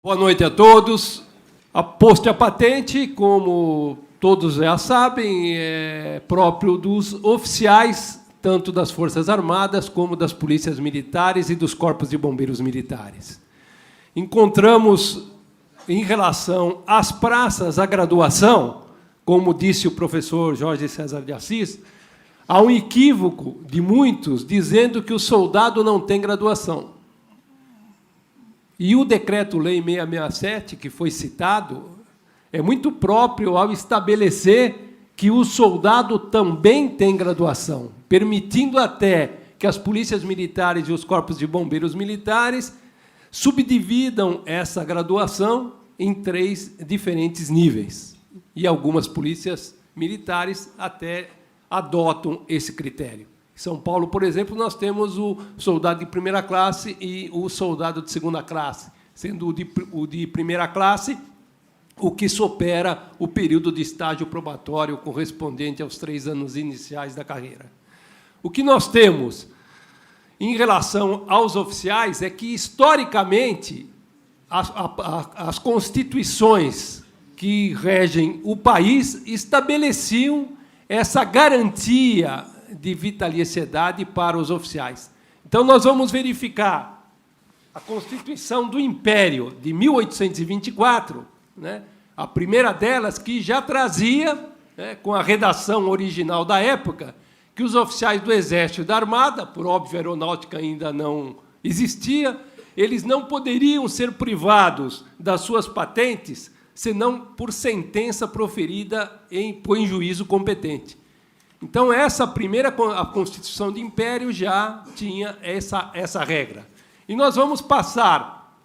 Boa noite a todos. Poste a patente, como todos já sabem, é próprio dos oficiais, tanto das Forças Armadas como das polícias militares e dos corpos de bombeiros militares. Encontramos, em relação às praças, a graduação, como disse o professor Jorge César de Assis, há um equívoco de muitos dizendo que o soldado não tem graduação. E o Decreto-Lei 667, que foi citado, é muito próprio ao estabelecer que o soldado também tem graduação, permitindo até que as polícias militares e os corpos de bombeiros militares subdividam essa graduação em 3 diferentes níveis. E algumas polícias militares até adotam esse critério. Em São Paulo, por exemplo, nós temos o soldado de primeira classe e o soldado de segunda classe, sendo o de primeira classe o que supera o período de estágio probatório correspondente aos 3 anos iniciais da carreira. O que nós temos em relação aos oficiais é que, historicamente, as constituições que regem o país estabeleciam essa garantia de vitaliciedade para os oficiais. Então, nós vamos verificar a Constituição do Império, de 1824, né, a primeira delas, que já trazia, né, com a redação original da época, que os oficiais do Exército e da Armada, por óbvio, a aeronáutica ainda não existia, eles não poderiam ser privados das suas patentes, senão por sentença proferida em juízo competente. Então, essa primeira, a Constituição do Império já tinha essa regra. E nós vamos passar.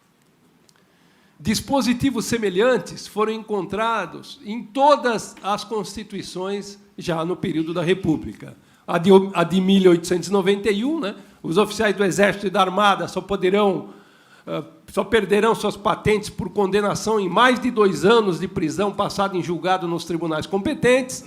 Dispositivos semelhantes foram encontrados em todas as constituições já no período da República. A de 1891, né, os oficiais do Exército e da Armada só perderão suas patentes por condenação em mais de 2 anos de prisão passada em julgado nos tribunais competentes.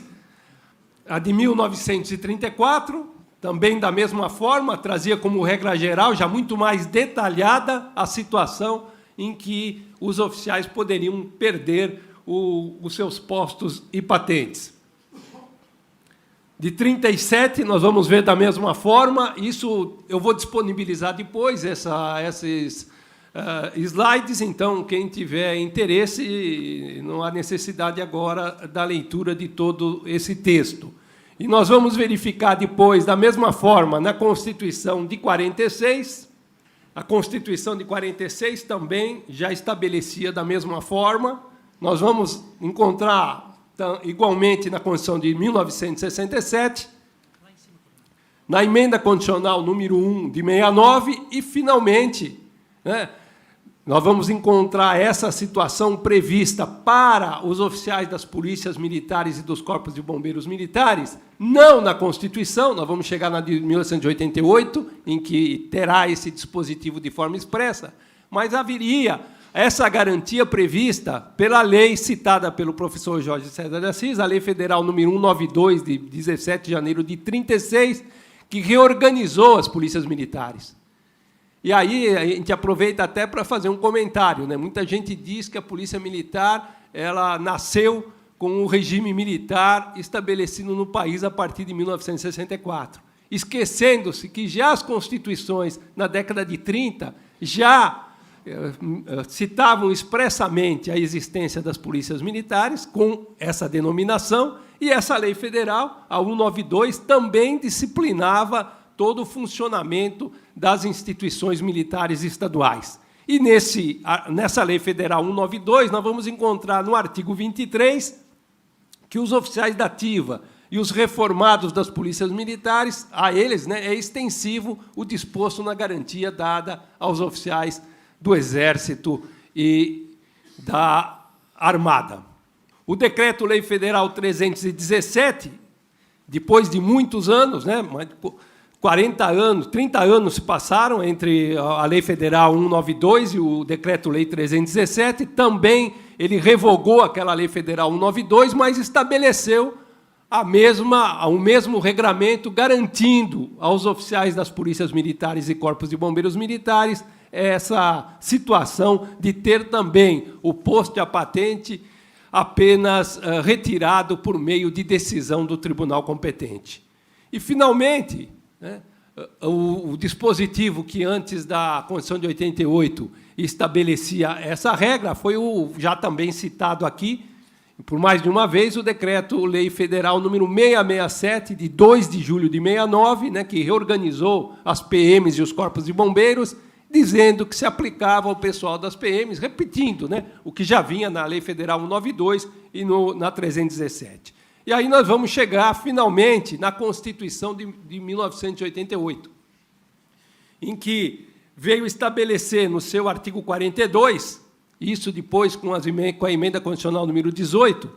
A de 1934, também da mesma forma, trazia como regra geral, já muito mais detalhada, a situação em que os oficiais poderiam perder os seus postos e patentes. De 37, nós vamos ver da mesma forma, isso eu vou disponibilizar depois, esses slides, então, quem tiver interesse, não há necessidade agora da leitura de todo esse texto. E nós vamos verificar depois, da mesma forma, na Constituição de 46, a Constituição de 46 também já estabelecia da mesma forma. Nós vamos encontrar, igualmente, na Constituição de 1967, na Emenda Constitucional número 1 de 69, e, finalmente, né, nós vamos encontrar essa situação prevista para os oficiais das polícias militares e dos corpos de bombeiros militares, não na Constituição, nós vamos chegar na de 1988, em que terá esse dispositivo de forma expressa, mas haveria essa garantia prevista pela lei citada pelo professor Jorge César de Assis, a Lei Federal número 192, de 17 de janeiro de 36, que reorganizou as polícias militares. E aí a gente aproveita até para fazer um comentário, né? Muita gente diz que a Polícia Militar ela nasceu com o regime militar estabelecido no país a partir de 1964, esquecendo-se que já as constituições, na década de 30, já citavam expressamente a existência das polícias militares, com essa denominação, e essa lei federal, a 192, também disciplinava todo o funcionamento das instituições militares estaduais. E nessa Lei Federal 192, nós vamos encontrar no artigo 23 que os oficiais da ativa e os reformados das polícias militares, a eles, né, é extensivo o disposto na garantia dada aos oficiais do Exército e da Armada. O Decreto-Lei Federal 317, depois de muitos anos, né, 40 anos, 30 anos se passaram entre a Lei Federal 192 e o Decreto-Lei 317. Também ele revogou aquela Lei Federal 192, mas estabeleceu o mesmo regramento, garantindo aos oficiais das polícias militares e corpos de bombeiros militares essa situação de ter também o posto e a patente apenas retirado por meio de decisão do tribunal competente. E, finalmente, né, o dispositivo que, antes da Constituição de 88, estabelecia essa regra foi o já também citado aqui, por mais de uma vez, o Decreto-Lei Federal número 667, de 2 de julho de 69, né, que reorganizou as PMs e os corpos de bombeiros, dizendo que se aplicava ao pessoal das PMs, repetindo, né, o que já vinha na Lei Federal 192 e na 317. E aí nós vamos chegar, finalmente, na Constituição de 1988, em que veio estabelecer, no seu artigo 42, isso depois com a Emenda Constitucional número 18,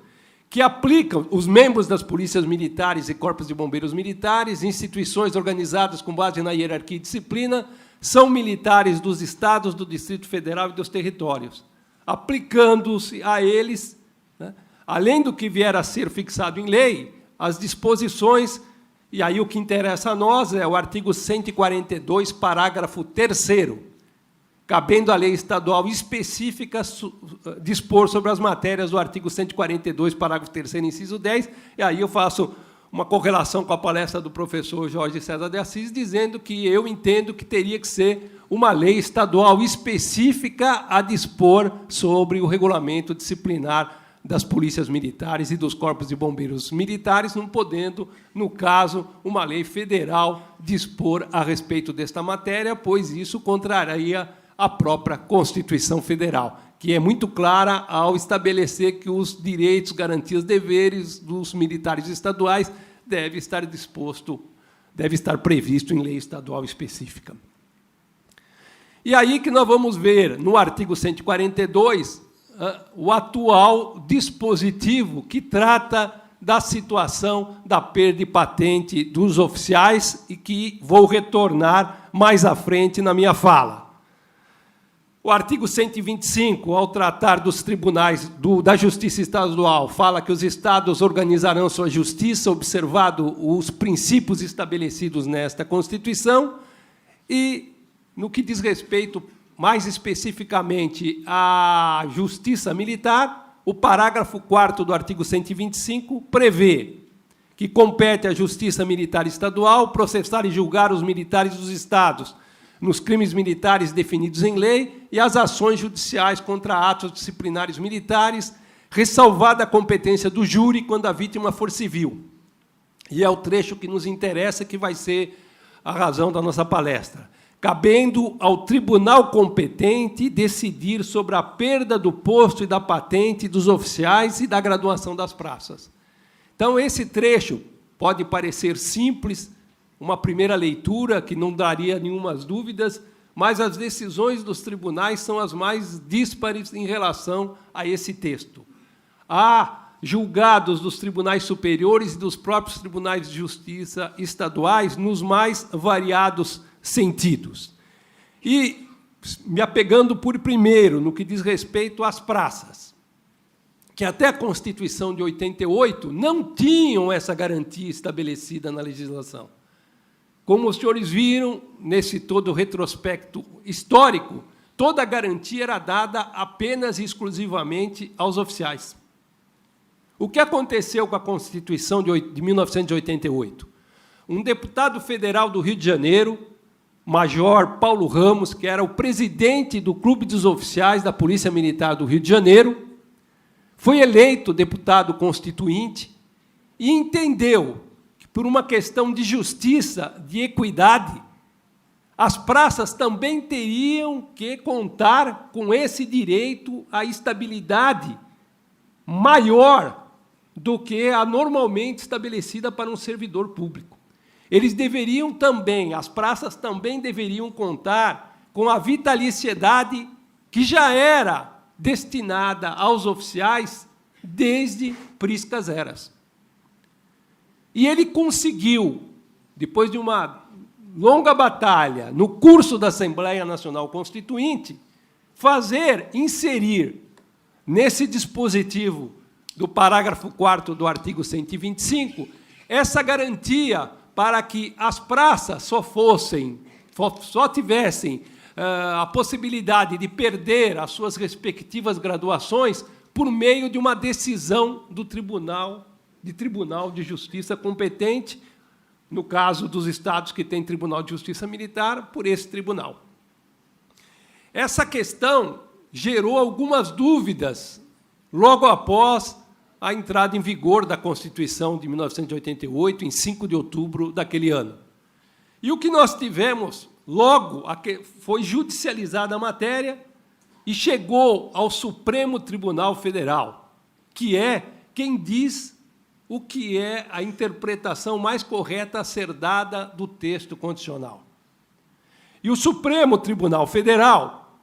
que aplicam os membros das polícias militares e corpos de bombeiros militares, instituições organizadas com base na hierarquia e disciplina, são militares dos estados, do Distrito Federal e dos territórios, aplicando-se a eles, né, além do que vier a ser fixado em lei, as disposições, e aí o que interessa a nós é o artigo 142, parágrafo 3º, cabendo à lei estadual específica dispor sobre as matérias do artigo 142, parágrafo 3º, inciso 10, e aí eu faço uma correlação com a palestra do professor Jorge César de Assis, dizendo que eu entendo que teria que ser uma lei estadual específica a dispor sobre o regulamento disciplinar das polícias militares e dos corpos de bombeiros militares, não podendo, no caso, uma lei federal dispor a respeito desta matéria, pois isso contraria a própria Constituição Federal, que é muito clara ao estabelecer que os direitos, garantias, deveres dos militares estaduais deve estar previsto em lei estadual específica. E aí que nós vamos ver, no artigo 142, o atual dispositivo que trata da situação da perda de patente dos oficiais e que vou retornar mais à frente na minha fala. O artigo 125, ao tratar dos tribunais da Justiça Estadual, fala que os estados organizarão sua justiça, observado os princípios estabelecidos nesta Constituição, e, no que diz respeito, mais especificamente, à Justiça Militar, o parágrafo 4º do artigo 125 prevê que compete à Justiça Militar Estadual processar e julgar os militares dos estados nos crimes militares definidos em lei e as ações judiciais contra atos disciplinares militares, ressalvada a competência do júri quando a vítima for civil. E é o trecho que nos interessa, que vai ser a razão da nossa palestra. Cabendo ao tribunal competente decidir sobre a perda do posto e da patente dos oficiais e da graduação das praças. Então, esse trecho pode parecer simples, uma primeira leitura que não daria nenhumas dúvidas, mas as decisões dos tribunais são as mais díspares em relação a esse texto. Há julgados dos tribunais superiores e dos próprios tribunais de justiça estaduais nos mais variados sentidos. E, me apegando por primeiro, no que diz respeito às praças, que até a Constituição de 88 não tinham essa garantia estabelecida na legislação. Como os senhores viram, nesse todo retrospecto histórico, toda a garantia era dada apenas e exclusivamente aos oficiais. O que aconteceu com a Constituição de 1988? Um deputado federal do Rio de Janeiro, Major Paulo Ramos, que era o presidente do Clube dos Oficiais da Polícia Militar do Rio de Janeiro, foi eleito deputado constituinte e entendeu que, por uma questão de justiça, de equidade, as praças também teriam que contar com esse direito à estabilidade maior do que a normalmente estabelecida para um servidor público. Eles deveriam também, as praças também deveriam contar com a vitaliciedade que já era destinada aos oficiais desde priscas eras. E ele conseguiu, depois de uma longa batalha, no curso da Assembleia Nacional Constituinte, inserir nesse dispositivo do parágrafo 4º do artigo 125, essa garantia para que as praças só tivessem a possibilidade de perder as suas respectivas graduações por meio de uma decisão do Tribunal de Justiça competente, no caso dos estados que têm Tribunal de Justiça Militar, por esse tribunal. Essa questão gerou algumas dúvidas logo após a entrada em vigor da Constituição de 1988, em 5 de outubro daquele ano. E o que nós tivemos, logo, foi judicializada a matéria e chegou ao Supremo Tribunal Federal, que é quem diz o que é a interpretação mais correta a ser dada do texto constitucional. E o Supremo Tribunal Federal,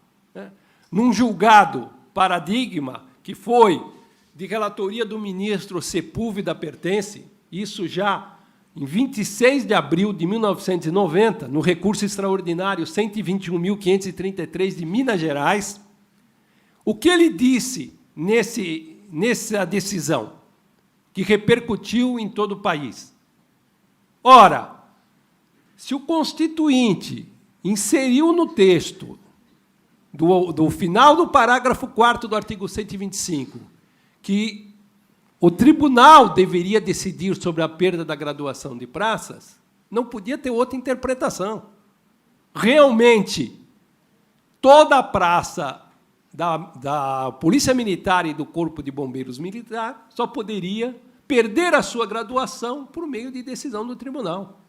num julgado paradigma, que foi de relatoria do ministro Sepúlveda Pertence, isso já em 26 de abril de 1990, no recurso extraordinário 121.533 de Minas Gerais, o que ele disse nessa decisão, que repercutiu em todo o país? Ora, se o Constituinte inseriu no texto do final do parágrafo 4º do artigo 125, que o tribunal deveria decidir sobre a perda da graduação de praças, não podia ter outra interpretação. Realmente, toda a praça da Polícia Militar e do Corpo de Bombeiros Militar só poderia perder a sua graduação por meio de decisão do tribunal.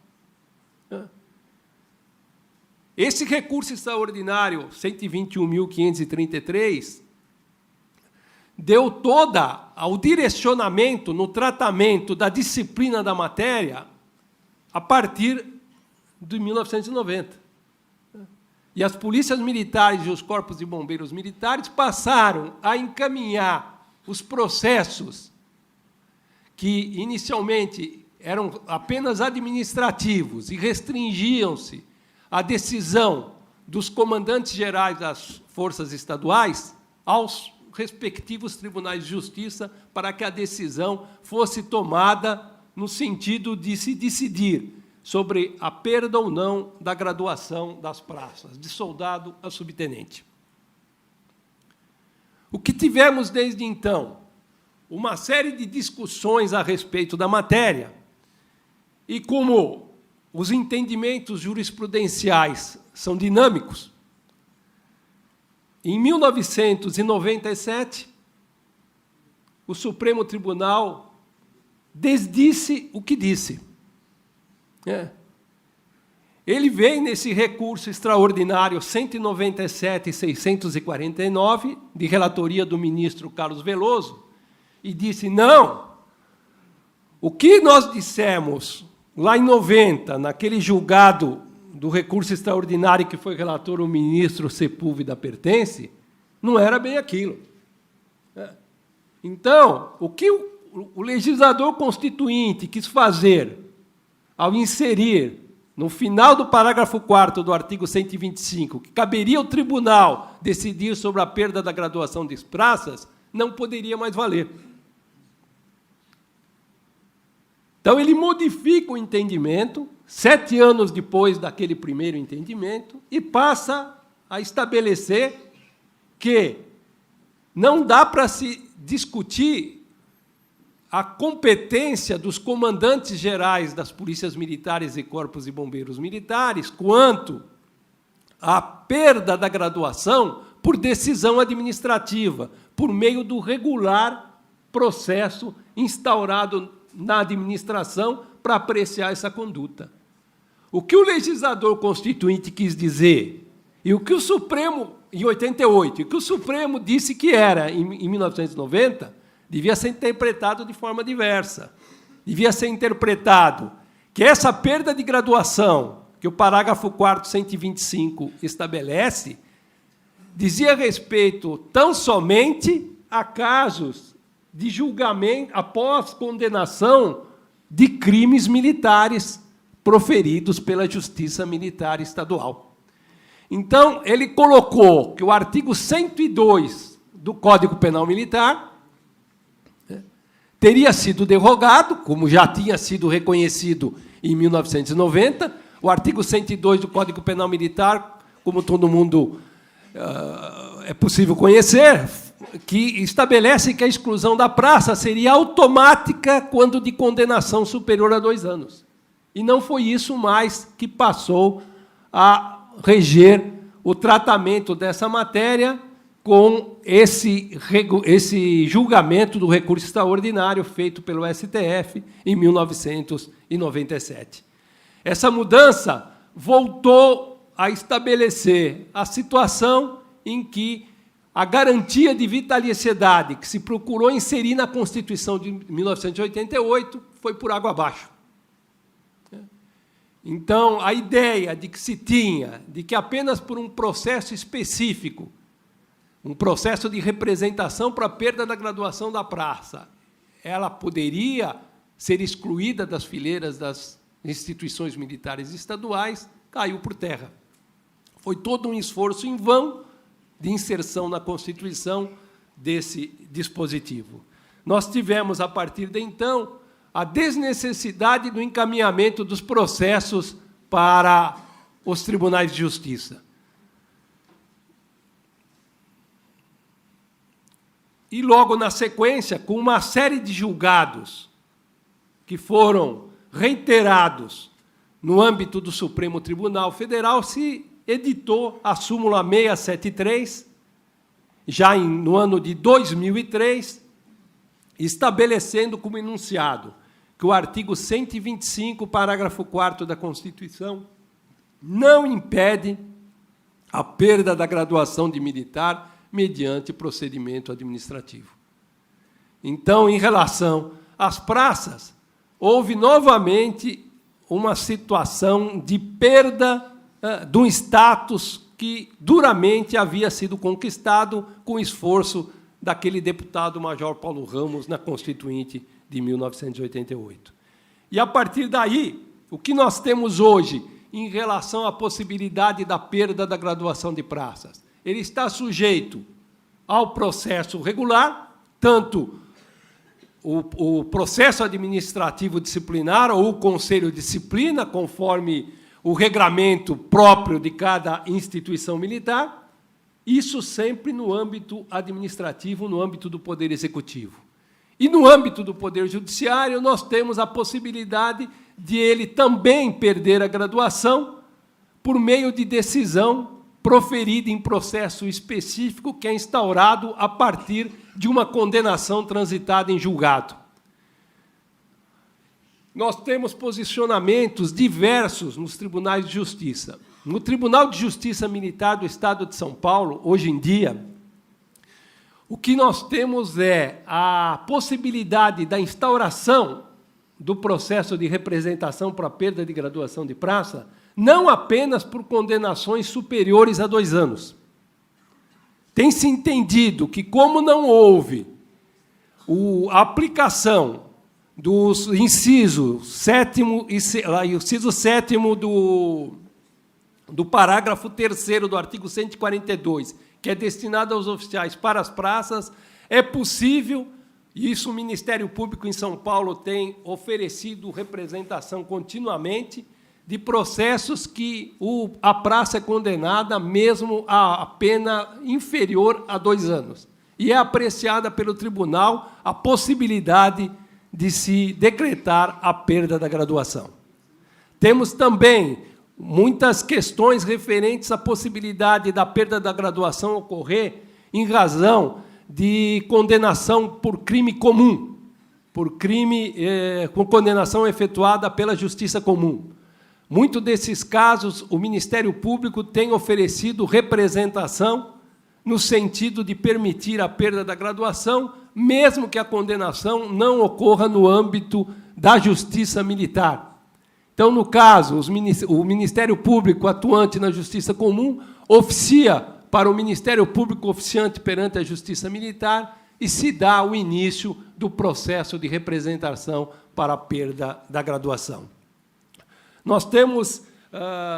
Esse recurso extraordinário, 121.533, deu toda ao direcionamento no tratamento da disciplina da matéria a partir de 1990. E as polícias militares e os corpos de bombeiros militares passaram a encaminhar os processos que, inicialmente, eram apenas administrativos e restringiam-se à decisão dos comandantes gerais das forças estaduais aos respectivos tribunais de justiça para que a decisão fosse tomada no sentido de se decidir sobre a perda ou não da graduação das praças, de soldado a subtenente. O que tivemos desde então? Uma série de discussões a respeito da matéria, e como os entendimentos jurisprudenciais são dinâmicos, em 1997, o Supremo Tribunal desdisse o que disse. Ele veio nesse recurso extraordinário 197.649, de relatoria do ministro Carlos Veloso, e disse, não, o que nós dissemos lá em 90, naquele julgado do recurso extraordinário que foi relator o ministro Sepúlveda Pertence, não era bem aquilo. Então, o que o legislador constituinte quis fazer ao inserir, no final do parágrafo 4º do artigo 125, que caberia ao tribunal decidir sobre a perda da graduação de praças, não poderia mais valer. Então, ele modifica o entendimento, 7 anos depois daquele primeiro entendimento, e passa a estabelecer que não dá para se discutir a competência dos comandantes gerais das polícias militares e corpos de bombeiros militares quanto à perda da graduação por decisão administrativa, por meio do regular processo instaurado na administração para apreciar essa conduta. O que o legislador constituinte quis dizer, e o que o Supremo, em 88, e o que o Supremo disse que era, em 1990, devia ser interpretado de forma diversa. Devia ser interpretado que essa perda de graduação, que o parágrafo 4º, 125, estabelece, dizia respeito tão somente a casos de julgamento após condenação de crimes militares proferidos pela Justiça Militar Estadual. Então, ele colocou que o artigo 102 do Código Penal Militar teria sido derrogado, como já tinha sido reconhecido em 1990. O artigo 102 do Código Penal Militar como todo mundo é possível conhecer, que estabelece que a exclusão da praça seria automática quando de condenação superior a 2 anos. E não foi isso mais que passou a reger o tratamento dessa matéria com esse julgamento do recurso extraordinário feito pelo STF em 1997. Essa mudança voltou a estabelecer a situação em que a garantia de vitaliciedade que se procurou inserir na Constituição de 1988 foi por água abaixo. Então, a ideia de que se tinha, de que apenas por um processo específico, um processo de representação para a perda da graduação da praça, ela poderia ser excluída das fileiras das instituições militares estaduais, caiu por terra. Foi todo um esforço em vão de inserção na Constituição desse dispositivo. Nós tivemos, a partir de então, a desnecessidade do encaminhamento dos processos para os tribunais de justiça. E, logo na sequência, com uma série de julgados que foram reiterados no âmbito do Supremo Tribunal Federal, se editou a súmula 673, já no ano de 2003, estabelecendo como enunciado que o artigo 125, parágrafo 4º da Constituição, não impede a perda da graduação de militar mediante procedimento administrativo. Então, em relação às praças, houve novamente uma situação de perda de um status que duramente havia sido conquistado com o esforço daquele deputado Major Paulo Ramos na Constituinte de 1988. E, a partir daí, o que nós temos hoje em relação à possibilidade da perda da graduação de praças? Ele está sujeito ao processo regular, tanto o processo administrativo disciplinar ou o conselho de disciplina, conforme o regramento próprio de cada instituição militar, isso sempre no âmbito administrativo, no âmbito do Poder Executivo. E no âmbito do Poder Judiciário, nós temos a possibilidade de ele também perder a graduação por meio de decisão proferida em processo específico que é instaurado a partir de uma condenação transitada em julgado. Nós temos posicionamentos diversos nos tribunais de justiça. No Tribunal de Justiça Militar do Estado de São Paulo, hoje em dia, o que nós temos é a possibilidade da instauração do processo de representação para a perda de graduação de praça, não apenas por condenações superiores a 2 anos. Tem-se entendido que, como não houve a aplicação dos incisos 7º e inciso 7º do parágrafo 3º do artigo 142, que é destinado aos oficiais para as praças, é possível, e isso o Ministério Público em São Paulo tem oferecido representação continuamente, de processos que a praça é condenada mesmo a pena inferior a 2 anos. E é apreciada pelo tribunal a possibilidade de se decretar a perda da graduação. Temos também muitas questões referentes à possibilidade da perda da graduação ocorrer em razão de condenação por crime comum, por crime com condenação efetuada pela Justiça Comum. Muitos desses casos, o Ministério Público tem oferecido representação no sentido de permitir a perda da graduação, mesmo que a condenação não ocorra no âmbito da Justiça Militar. Então, no caso, o Ministério Público atuante na Justiça Comum oficia para o Ministério Público oficiante perante a Justiça Militar e se dá o início do processo de representação para a perda da graduação. Nós temos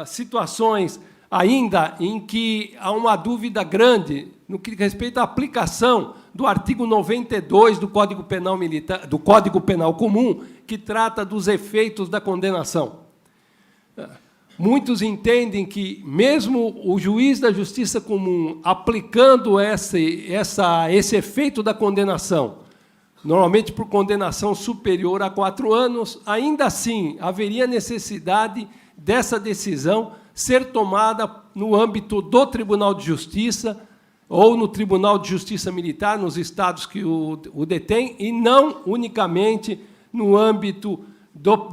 situações ainda em que há uma dúvida grande no que diz respeito à aplicação do artigo 92 do Código Penal Militar, do Código Penal Comum, que trata dos efeitos da condenação. muitos entendem que, mesmo o juiz da Justiça Comum aplicando esse efeito da condenação, normalmente por condenação superior a 4 anos, ainda assim haveria necessidade dessa decisão ser tomada no âmbito do Tribunal de Justiça ou no Tribunal de Justiça Militar, nos estados que o detêm, e não unicamente no âmbito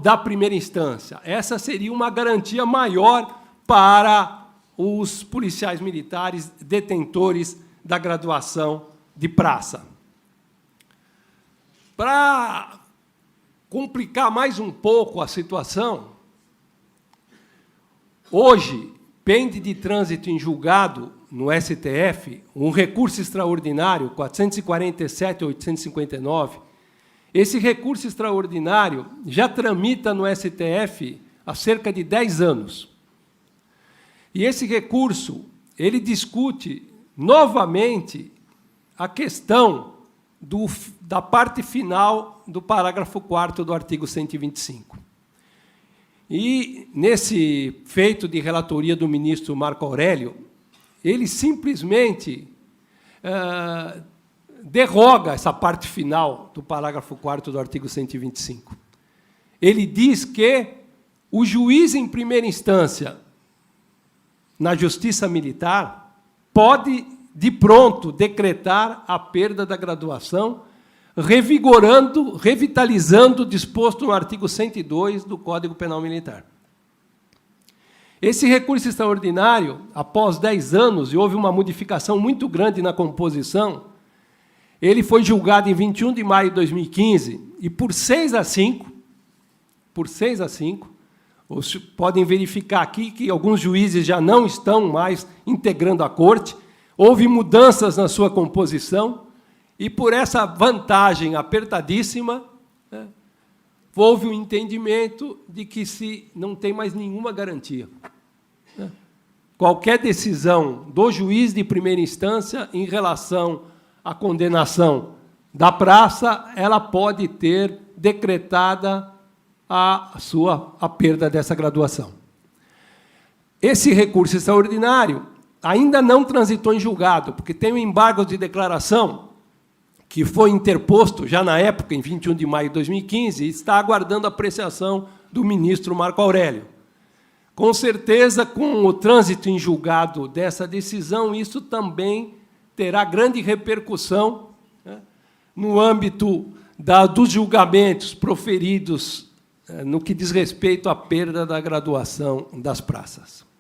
da primeira instância. Essa seria uma garantia maior para os policiais militares detentores da graduação de praça. Para complicar mais um pouco a situação, hoje pende de trânsito em julgado no STF um recurso extraordinário 447/859. Esse recurso extraordinário já tramita no STF há cerca de 10 anos. E esse recurso, ele discute novamente a questão da parte final do parágrafo 4º do artigo 125. E, nesse feito de relatoria do ministro Marco Aurélio, ele simplesmente derroga essa parte final do parágrafo 4º do artigo 125. Ele diz que o juiz em primeira instância, na justiça militar, pode, de pronto, decretar a perda da graduação, revitalizando o disposto no artigo 102 do Código Penal Militar. Esse recurso extraordinário, após 10 anos, e houve uma modificação muito grande na composição, ele foi julgado em 21 de maio de 2015, e por 6-5, podem verificar aqui que alguns juízes já não estão mais integrando a corte, houve mudanças na sua composição, e por essa vantagem apertadíssima, houve um entendimento de que se não tem mais nenhuma garantia. Qualquer decisão do juiz de primeira instância em relação à condenação da praça, ela pode ter decretada a perda dessa graduação. Esse recurso extraordinário ainda não transitou em julgado, porque tem um embargo de declaração que foi interposto já na época, em 21 de maio de 2015, e está aguardando a apreciação do ministro Marco Aurélio. Com certeza, com o trânsito em julgado dessa decisão, isso também terá grande repercussão, no âmbito dos julgamentos proferidos no que diz respeito à perda da graduação das praças.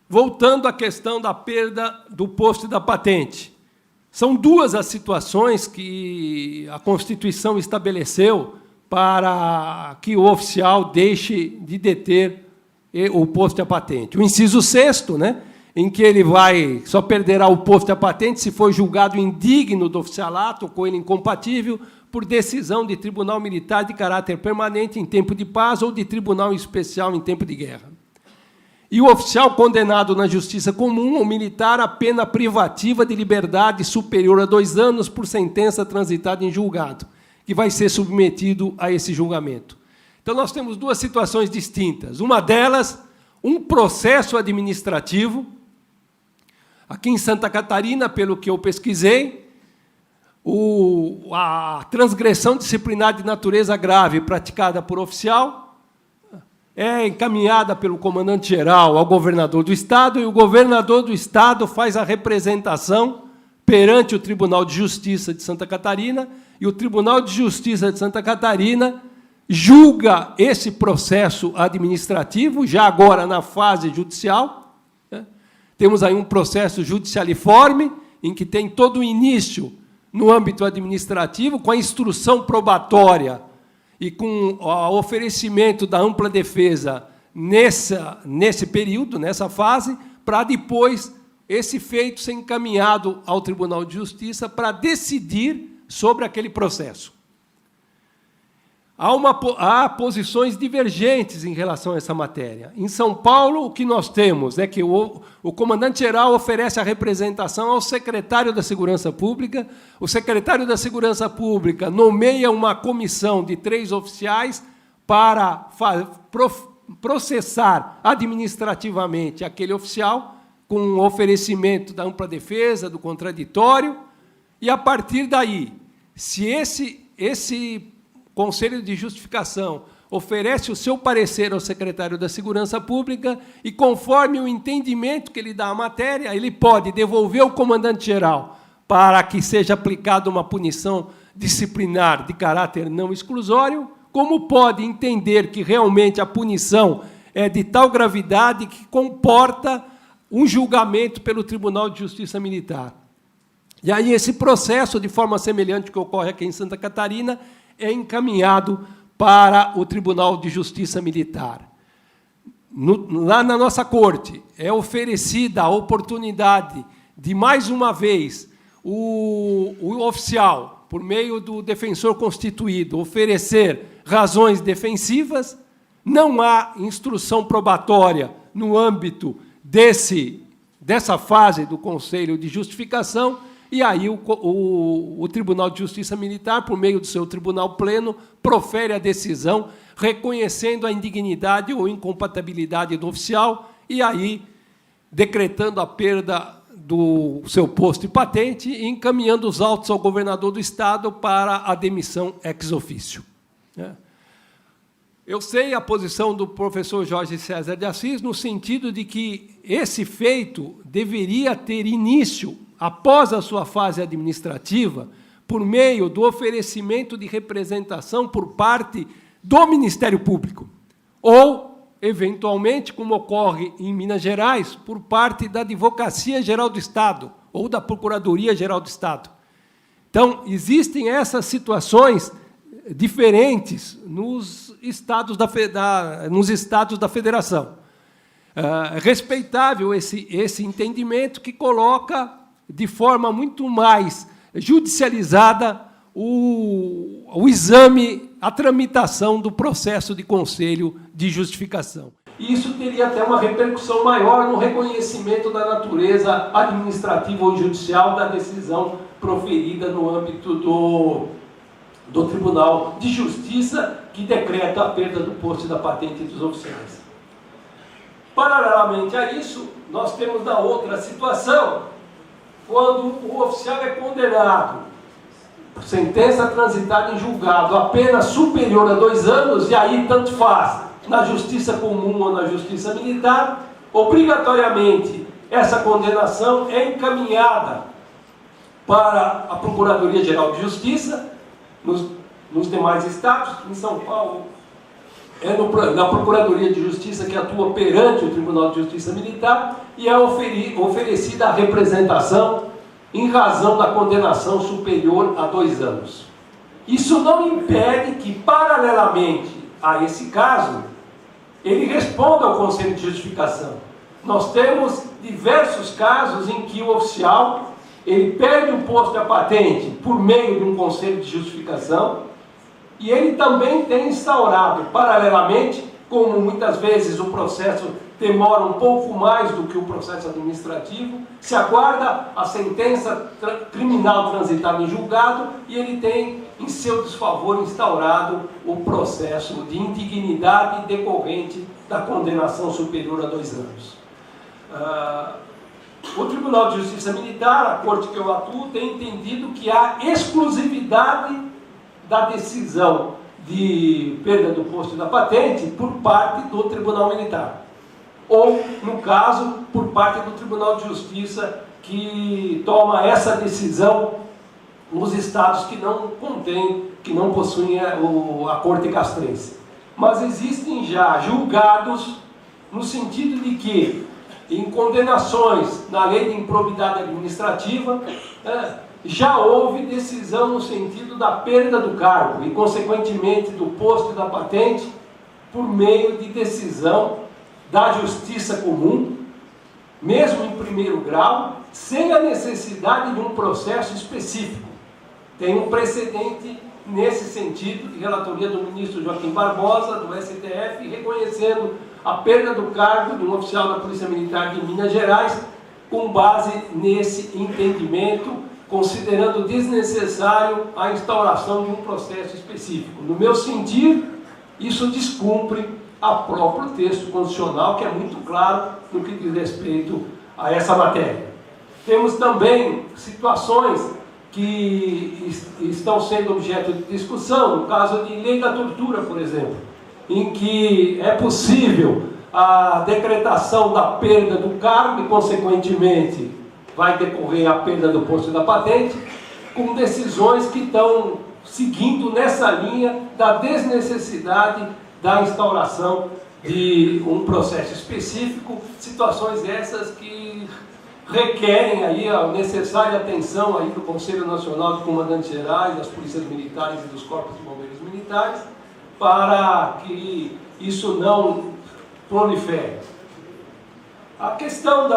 Voltando à questão da perda do posto e da patente. São duas as situações que a Constituição estabeleceu para que o oficial deixe de deter o posto e a patente. O inciso 6º, em que ele só perderá o posto e a patente se for julgado indigno do oficialato ou com ele incompatível por decisão de tribunal militar de caráter permanente em tempo de paz ou de tribunal especial em tempo de guerra. E o oficial condenado na justiça comum ou militar a pena privativa de liberdade superior a 2 anos por sentença transitada em julgado, que vai ser submetido a esse julgamento. Então, nós temos duas situações distintas. Uma delas, um processo administrativo. Aqui em Santa Catarina, pelo que eu pesquisei, a transgressão disciplinar de natureza grave praticada por oficial é encaminhada pelo comandante-geral ao governador do Estado, e o governador do Estado faz a representação perante o Tribunal de Justiça de Santa Catarina, e o Tribunal de Justiça de Santa Catarina julga esse processo administrativo, já agora na fase judicial. Temos aí um processo judicialiforme, em que tem todo o início no âmbito administrativo, com a instrução probatória e com o oferecimento da ampla defesa nesse período, nessa fase, para depois esse feito ser encaminhado ao Tribunal de Justiça para decidir sobre aquele processo. Há posições divergentes em relação a essa matéria. Em São Paulo, o que nós temos é que o comandante-geral oferece a representação ao secretário da Segurança Pública, o secretário da Segurança Pública nomeia uma comissão de 3 oficiais para processar administrativamente aquele oficial, com o oferecimento da ampla defesa, do contraditório, e, a partir daí, se esse Conselho de Justificação oferece o seu parecer ao secretário da Segurança Pública e, conforme o entendimento que ele dá à matéria, ele pode devolver ao comandante-geral para que seja aplicada uma punição disciplinar de caráter não exclusório, como pode entender que realmente a punição é de tal gravidade que comporta um julgamento pelo Tribunal de Justiça Militar. E aí esse processo, de forma semelhante ao que ocorre aqui em Santa Catarina, é encaminhado para o Tribunal de Justiça Militar. Lá na nossa corte, é oferecida a oportunidade de, mais uma vez, o oficial, por meio do defensor constituído, oferecer razões defensivas. Não há instrução probatória no âmbito dessa fase do Conselho de Justificação, e aí o Tribunal de Justiça Militar, por meio do seu Tribunal Pleno, profere a decisão reconhecendo a indignidade ou incompatibilidade do oficial e aí decretando a perda do seu posto e patente e encaminhando os autos ao governador do Estado para a demissão ex officio. Eu sei a posição do professor Jorge César de Assis no sentido de que esse feito deveria ter início, após a sua fase administrativa, por meio do oferecimento de representação por parte do Ministério Público, ou, eventualmente, como ocorre em Minas Gerais, por parte da Advocacia Geral do Estado, ou da Procuradoria Geral do Estado. Então, existem essas situações diferentes nos estados da Federação. Respeitável esse entendimento que coloca de forma muito mais judicializada o exame, a tramitação do processo de Conselho de Justificação. E isso teria até uma repercussão maior no reconhecimento da natureza administrativa ou judicial da decisão proferida no âmbito do Tribunal de Justiça, que decreta a perda do posto e da patente dos oficiais. Paralelamente a isso, nós temos da outra situação, quando o oficial é condenado, sentença transitada em julgado, a pena superior a 2 anos, e aí tanto faz, na Justiça Comum ou na Justiça Militar, obrigatoriamente essa condenação é encaminhada para a Procuradoria-Geral de Justiça, nos demais estados. Em São Paulo, é na Procuradoria de Justiça que atua perante o Tribunal de Justiça Militar e é oferecida a representação em razão da condenação superior a 2 anos. Isso não impede que, paralelamente a esse caso, ele responda ao Conselho de Justificação. Nós temos diversos casos em que o oficial ele perde o posto e a patente por meio de um Conselho de Justificação e ele também tem instaurado, paralelamente, como muitas vezes o processo demora um pouco mais do que o processo administrativo, se aguarda a sentença criminal transitada em julgado e ele tem, em seu desfavor, instaurado o processo de indignidade decorrente da condenação superior a 2 anos. O Tribunal de Justiça Militar, a corte que eu atuo, tem entendido que há exclusividade da decisão de perda do posto e da patente por parte do Tribunal Militar. Ou, no caso, por parte do Tribunal de Justiça, que toma essa decisão nos estados que não possuem a Corte Castrense. Mas existem já julgados no sentido de que, em condenações na lei de improbidade administrativa, já houve decisão no sentido da perda do cargo e, consequentemente, do posto e da patente por meio de decisão da Justiça Comum, mesmo em primeiro grau, sem a necessidade de um processo específico. Tem um precedente nesse sentido, de relatoria do ministro Joaquim Barbosa, do STF, reconhecendo a perda do cargo de um oficial da Polícia Militar de Minas Gerais, com base nesse entendimento, considerando desnecessário a instauração de um processo específico. No meu sentir, isso descumpre o próprio texto constitucional, que é muito claro no que diz respeito a essa matéria. Temos também situações que estão sendo objeto de discussão, no caso de lei da tortura, por exemplo, em que é possível a decretação da perda do cargo e, consequentemente, vai decorrer a perda do posto e da patente, com decisões que estão seguindo nessa linha da desnecessidade da instauração de um processo específico, situações essas que requerem aí a necessária atenção aí do Conselho Nacional de Comandantes Gerais, das Polícias Militares e dos Corpos de Bombeiros Militares, para que isso não prolifere. A questão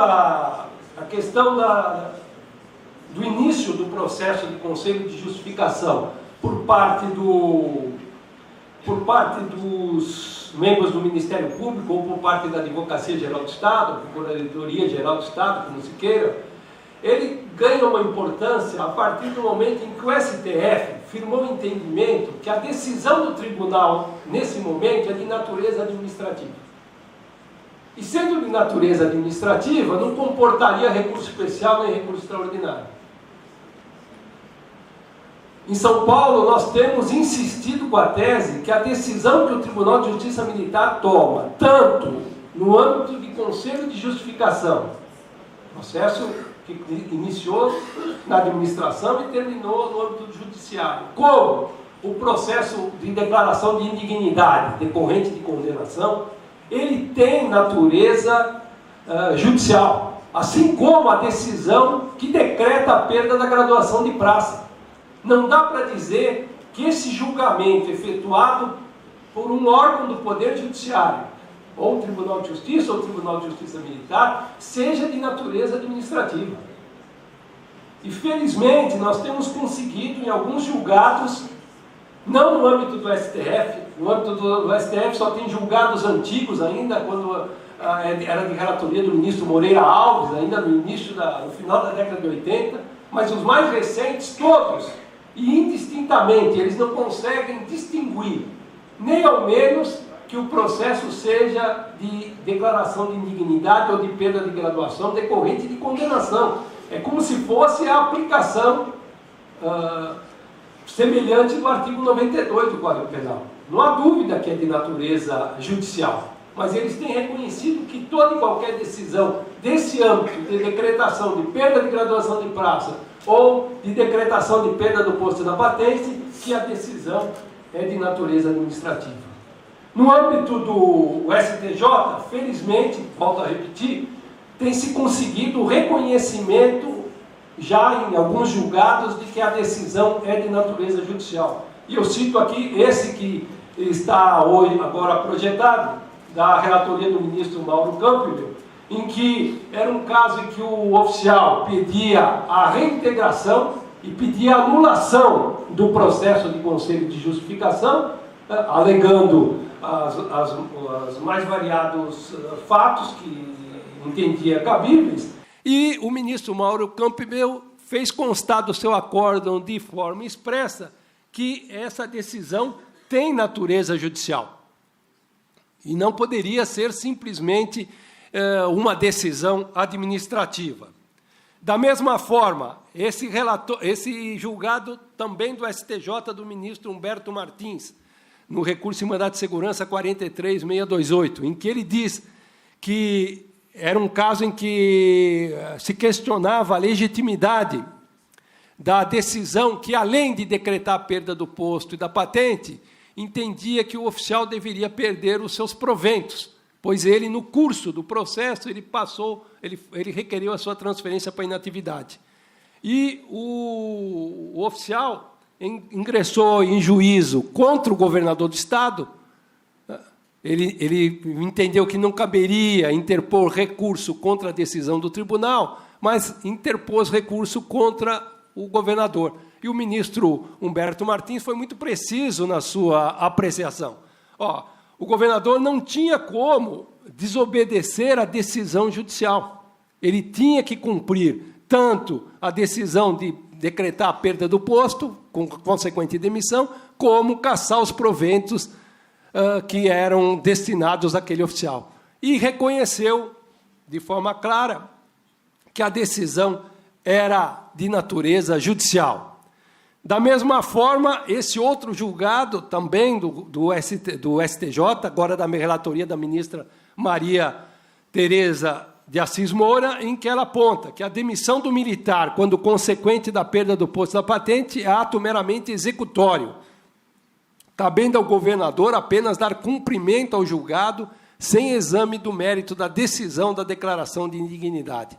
do início do processo de conselho de justificação por parte dos membros do Ministério Público ou por parte da Advocacia Geral do Estado, Procuradoria Geral do Estado, como se queira, ele ganha uma importância a partir do momento em que o STF firmou o entendimento que a decisão do tribunal, nesse momento, é de natureza administrativa. E sendo de natureza administrativa, não comportaria recurso especial nem recurso extraordinário. Em São Paulo, nós temos insistido com a tese que a decisão que o Tribunal de Justiça Militar toma, tanto no âmbito de conselho de justificação, processo que iniciou na administração e terminou no âmbito judiciário, como o processo de declaração de indignidade decorrente de condenação, ele tem natureza judicial, assim como a decisão que decreta a perda da graduação de praça. Não dá para dizer que esse julgamento efetuado por um órgão do Poder Judiciário, ou o Tribunal de Justiça, ou o Tribunal de Justiça Militar, seja de natureza administrativa. E, felizmente, nós temos conseguido, em alguns julgados, não no âmbito do STF, no âmbito do STF só tem julgados antigos ainda, quando era de relatoria do ministro Moreira Alves, ainda no final da década de 80, mas os mais recentes, todos, e indistintamente, eles não conseguem distinguir, nem ao menos que o processo seja de declaração de indignidade ou de perda de graduação decorrente de condenação. É como se fosse a aplicação semelhante do artigo 92 do Código Penal. Não há dúvida que é de natureza judicial, mas eles têm reconhecido que toda e qualquer decisão desse âmbito de decretação de perda de graduação de praça ou de decretação de perda do posto da patente, que a decisão é de natureza administrativa. No âmbito do STJ, felizmente, volto a repetir, tem se conseguido o reconhecimento, já em alguns julgados, de que a decisão é de natureza judicial. E eu cito aqui esse que está hoje, agora projetado, da relatoria do ministro Mauro Campbell, em que era um caso em que o oficial pedia a reintegração e pedia a anulação do processo de conselho de justificação, alegando as mais variados fatos que entendia cabíveis. E o ministro Mauro Campbell fez constar do seu acórdão de forma expressa que essa decisão tem natureza judicial e não poderia ser simplesmente uma decisão administrativa. Da mesma forma, esse julgado também do STJ do ministro Humberto Martins, no recurso em mandado de segurança 43628, em que ele diz que era um caso em que se questionava a legitimidade da decisão que, além de decretar a perda do posto e da patente, entendia que o oficial deveria perder os seus proventos, pois ele, no curso do processo, ele requeriu a sua transferência para inatividade. E o oficial ingressou em juízo contra o governador do Estado. Ele entendeu que não caberia interpor recurso contra a decisão do tribunal, mas interpôs recurso contra o governador. E o ministro Humberto Martins foi muito preciso na sua apreciação. O governador não tinha como desobedecer a decisão judicial. Ele tinha que cumprir tanto a decisão de decretar a perda do posto, com consequente demissão, como caçar os proventos que eram destinados àquele oficial. E reconheceu, de forma clara, que a decisão era de natureza judicial. Da mesma forma, esse outro julgado, também do STJ, agora da relatoria da ministra Maria Tereza de Assis Moura, em que ela aponta que a demissão do militar, quando consequente da perda do posto da patente, é ato meramente executório, cabendo ao governador apenas dar cumprimento ao julgado sem exame do mérito da decisão da declaração de indignidade.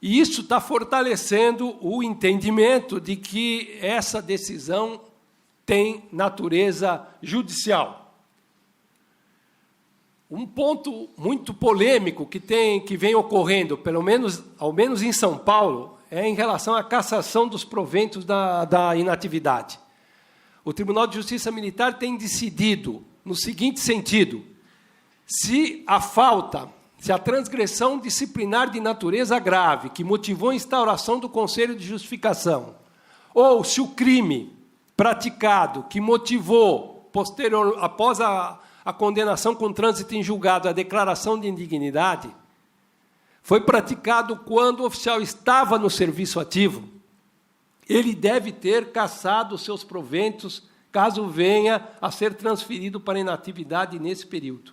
E isso está fortalecendo o entendimento de que essa decisão tem natureza judicial. Um ponto muito polêmico que vem ocorrendo, ao menos em São Paulo, é em relação à cassação dos proventos da inatividade. O Tribunal de Justiça Militar tem decidido no seguinte sentido: se a transgressão disciplinar de natureza grave, que motivou a instauração do Conselho de Justificação, ou se o crime praticado, que motivou, após a condenação com trânsito em julgado, a declaração de indignidade, foi praticado quando o oficial estava no serviço ativo, ele deve ter cassado os seus proventos, caso venha a ser transferido para inatividade nesse período.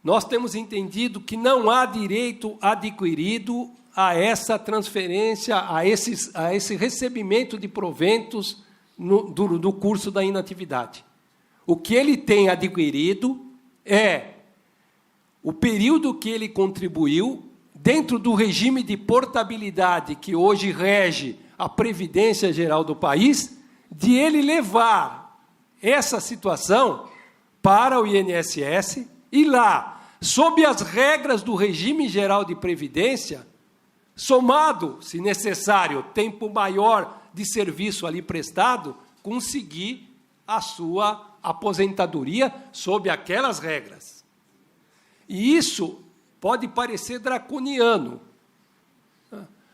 Nós temos entendido que não há direito adquirido a essa transferência, a esse recebimento de proventos do curso da inatividade. O que ele tem adquirido é o período que ele contribuiu dentro do regime de portabilidade que hoje rege a Previdência Geral do país, de ele levar essa situação para o INSS e lá, sob as regras do regime geral de previdência, somado, se necessário, tempo maior de serviço ali prestado, conseguir a sua aposentadoria sob aquelas regras. E isso pode parecer draconiano,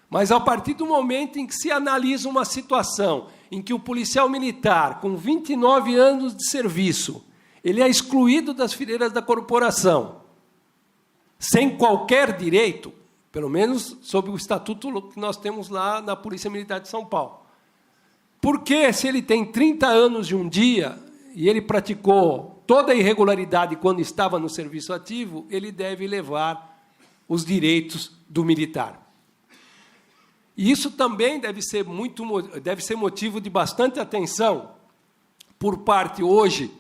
mas a partir do momento em que se analisa uma situação em que o policial militar, com 29 anos de serviço, ele é excluído das fileiras da corporação, sem qualquer direito, pelo menos sob o estatuto que nós temos lá na Polícia Militar de São Paulo. Porque, se ele tem 30 anos de um dia, e ele praticou toda a irregularidade quando estava no serviço ativo, ele deve levar os direitos do militar. E isso também deve ser motivo de bastante atenção por parte, hoje,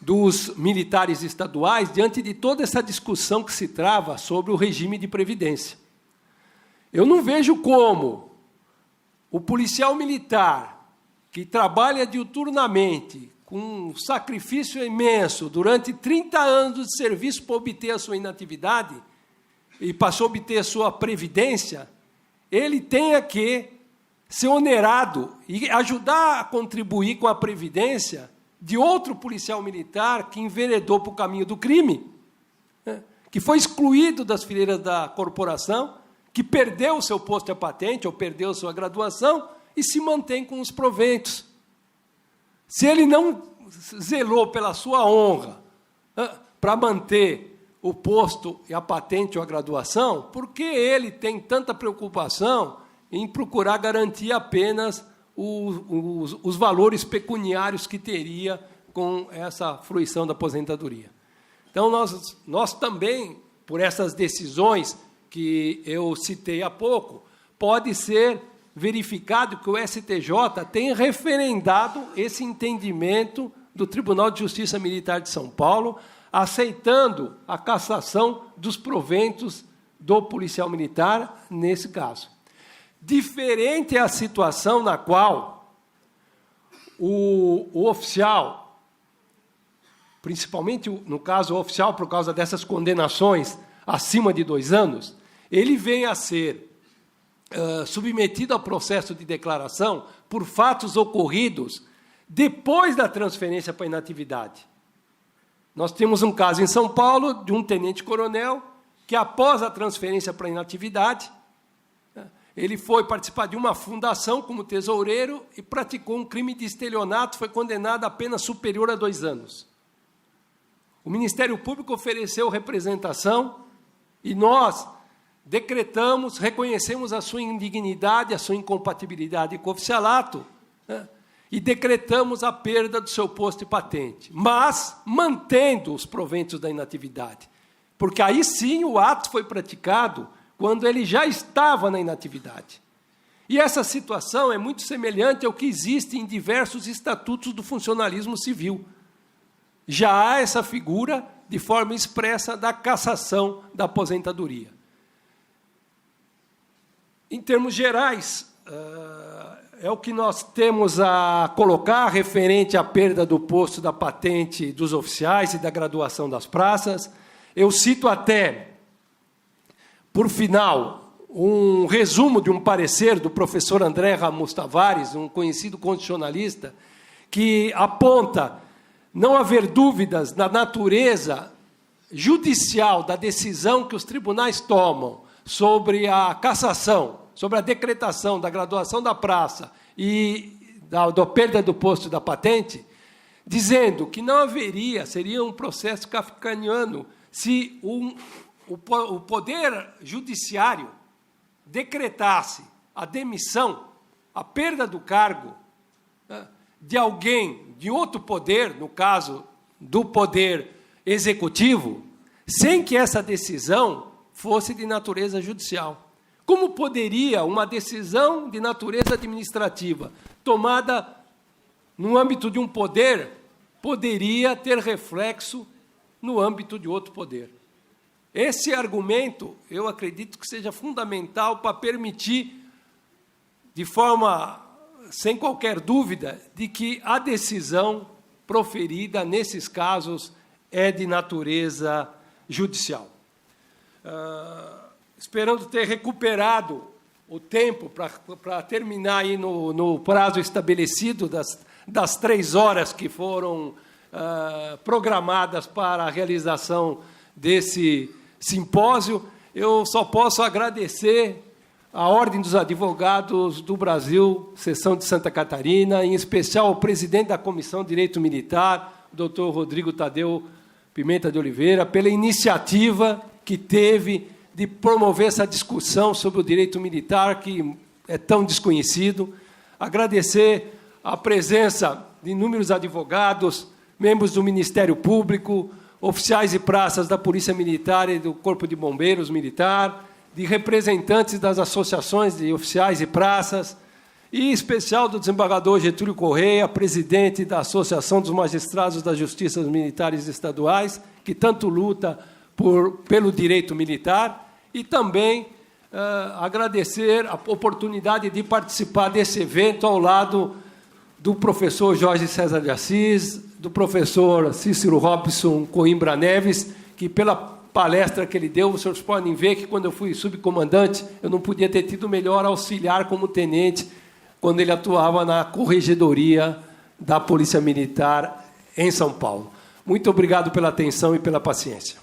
dos militares estaduais, diante de toda essa discussão que se trava sobre o regime de previdência. Eu não vejo como o policial militar, que trabalha diuturnamente, com um sacrifício imenso, durante 30 anos de serviço para obter a sua inatividade, e passou a obter a sua previdência, ele tenha que ser onerado e ajudar a contribuir com a previdência de outro policial militar que enveredou para o caminho do crime, que foi excluído das fileiras da corporação, que perdeu o seu posto a patente ou perdeu a sua graduação e se mantém com os proventos. Se ele não zelou pela sua honra para manter o posto e a patente ou a graduação, por que ele tem tanta preocupação em procurar garantir apenas os valores pecuniários que teria com essa fruição da aposentadoria? Então, nós também, por essas decisões que eu citei há pouco, pode ser verificado que o STJ tem referendado esse entendimento do Tribunal de Justiça Militar de São Paulo, aceitando a cassação dos proventos do policial militar nesse caso. Diferente é a situação na qual o oficial, principalmente no caso o oficial, por causa dessas condenações acima de 2 anos, ele vem a ser submetido ao processo de declaração por fatos ocorridos depois da transferência para inatividade. Nós temos um caso em São Paulo de um tenente-coronel que, após a transferência para inatividade, ele foi participar de uma fundação como tesoureiro e praticou um crime de estelionato, foi condenado a pena superior a 2 anos. O Ministério Público ofereceu representação e nós decretamos, reconhecemos a sua indignidade, a sua incompatibilidade com o oficialato, né? E decretamos a perda do seu posto e patente, mas mantendo os proventos da inatividade, porque aí sim o ato foi praticado quando ele já estava na inatividade. E essa situação é muito semelhante ao que existe em diversos estatutos do funcionalismo civil. Já há essa figura, de forma expressa, da cassação da aposentadoria. Em termos gerais, é o que nós temos a colocar referente à perda do posto da patente dos oficiais e da graduação das praças. Eu cito até, por final, um resumo de um parecer do professor André Ramos Tavares, um conhecido constitucionalista, que aponta não haver dúvidas na natureza judicial da decisão que os tribunais tomam sobre a cassação, sobre a decretação da graduação da praça e da perda do posto da patente, dizendo que não haveria, seria um processo kafkaniano, se o poder judiciário decretasse a demissão, a perda do cargo, né, de alguém de outro poder, no caso do poder executivo, sem que essa decisão fosse de natureza judicial. Como poderia uma decisão de natureza administrativa, tomada no âmbito de um poder, poderia ter reflexo no âmbito de outro poder? Esse argumento, eu acredito que seja fundamental para permitir, de forma sem qualquer dúvida, de que a decisão proferida nesses casos é de natureza judicial. Esperando ter recuperado o tempo para terminar aí no prazo estabelecido das 3 horas que foram programadas para a realização desse simpósio, eu só posso agradecer à Ordem dos Advogados do Brasil, seção de Santa Catarina, em especial ao presidente da Comissão de Direito Militar, o doutor Rodrigo Tadeu Pimenta de Oliveira, pela iniciativa que teve de promover essa discussão sobre o direito militar, que é tão desconhecido. Agradecer a presença de inúmeros advogados, membros do Ministério Público, oficiais e praças da Polícia Militar e do Corpo de Bombeiros Militar, de representantes das associações de oficiais e praças, e em especial do desembargador Getúlio Correia, presidente da Associação dos Magistrados da Justiça Militares Estaduais, que tanto luta pelo direito militar, e também agradecer a oportunidade de participar desse evento ao lado do professor Jorge César de Assis, do professor Cícero Robson Coimbra Neves, que pela palestra que ele deu, os senhores podem ver que quando eu fui subcomandante, eu não podia ter tido melhor auxiliar como tenente, quando ele atuava na corregedoria da Polícia Militar em São Paulo. Muito obrigado pela atenção e pela paciência.